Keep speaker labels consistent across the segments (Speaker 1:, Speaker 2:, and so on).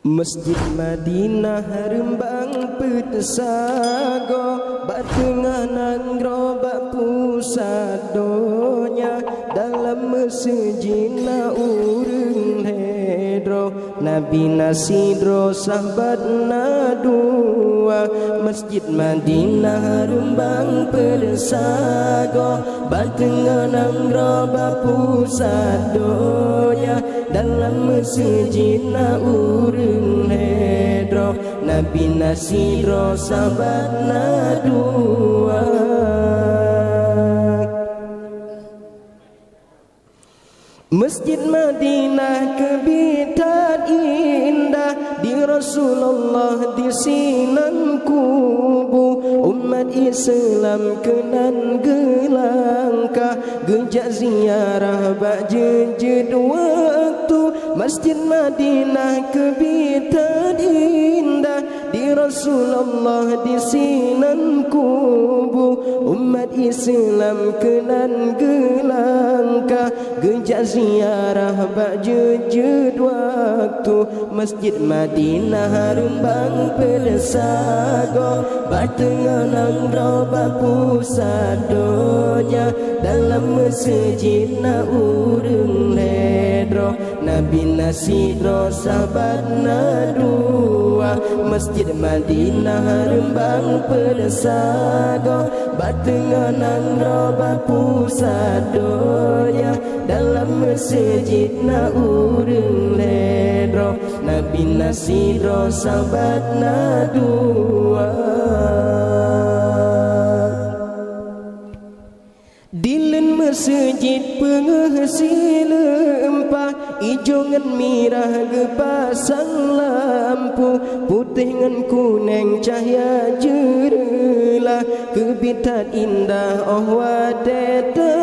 Speaker 1: Masjid Madinah rembang petesago batengah nangro bak pusat donya dalam masjidna urang hedro Nabi nasidro sahabat dua. Masjid Madinah rembang petesago batengah nangro bak pusat donya dalam masjidna urang hedro Nabi nasidro sahabat dua. Masjid Madinah kebitan indah di Rasulullah di sinan kubu umat Islam kenan gelangkah gejak ziarah bak jejed waktu. Masjid Madinah kebitan indah di Rasulullah di sinan kubu umat Islam kenan gelangkah gejak ziarah bak jejed waktu. Masjid Madinah rembang pedesago batengah nangro bak pusat donya dalam masjidna urang ledro Nabi nasidro sahabat dua. Masjid Madinah rembang pedesago batengah nangro bak pusat donya dalam masjidna urang ledro Nabi nasidro sahabat dua. Dilen masjid penghasi lempah ijo ngan mirah gepasang lampu putih ngan kuning cahaya jerlah kebitan indah oh wadeta.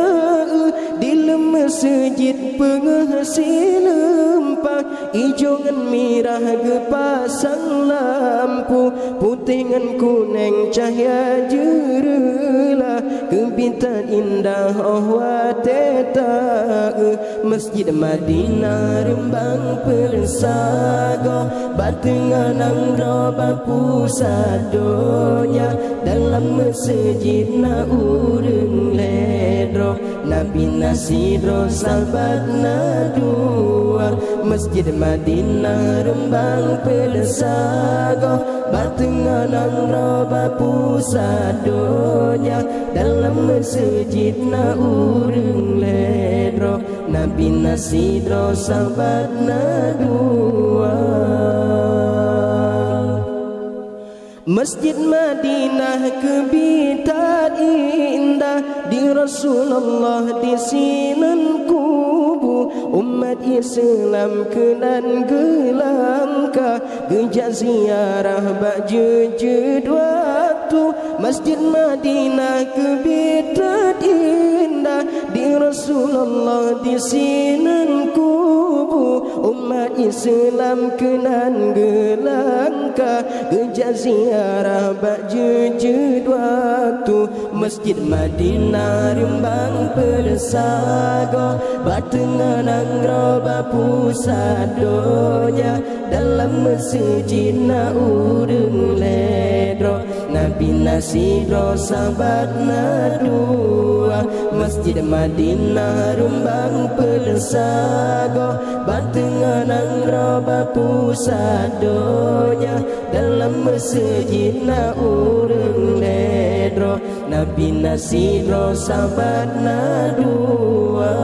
Speaker 1: Dilen masjid penghasi lempah ijo ngan mirah gepasang lampu putih ngan kuning cahaya jerlah kebitan indah oh wateta. Masjid Madinah rembang persago batengah nangro bak pusat donya dalam masjidna urang ledro Nabi nasidro sahabat dua. Masjid Madinah rembang persago batengah nangro bak pusat donya dalam masjidna urang ledro Nabi nasidro sahabat dua. Masjid Madinah kebitan indah di Rasulullah di sinan kubu umat Islam kenan gelangkah gejak ziarah bak jejed waktu. Masjid Madinah kebitan indah di Rasulullah di sinan kubu umat Islam kenan gelangkah gejak ziarah bak jejed waktu. Masjid Madinah rembang persago batengah nangro bak pusat donya dalam masjidna urang ledro Nabi nasidro sahabat dua. Masjid Madinah rembang persago batengah nangro bak pusat donya dalam masjidna urang ledro Nabi nasidro sahabat dua.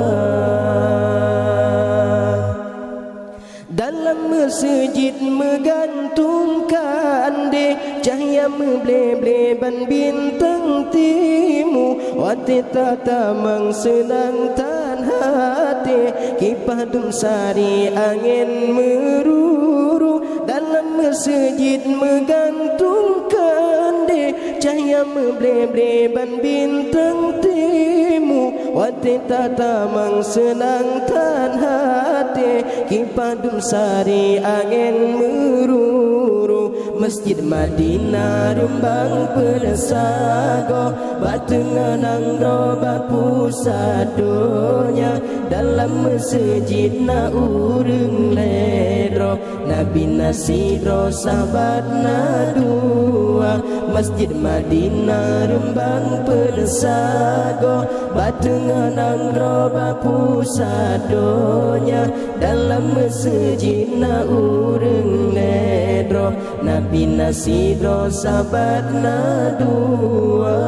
Speaker 1: Dalam masjid megantungkan de cahaya meblebleban bintang timu wate tata mengsenang tan hati kipah dumsari angin meruru. Dalam masjid megantungkan de cahaya meblebleban bintang timu wate tata mengsenang tan hati kipah dumsari angin meruru. Masjid Madinah rembang pedesago batenganang roba pusat donya dalam masjid na urang ledro Nabi nasidro sahabat na dua Masjid Madinah rembang pedesago batenganang roba pusat donya dalam masjid na urang ledro Nabi nasidro sahabat na dua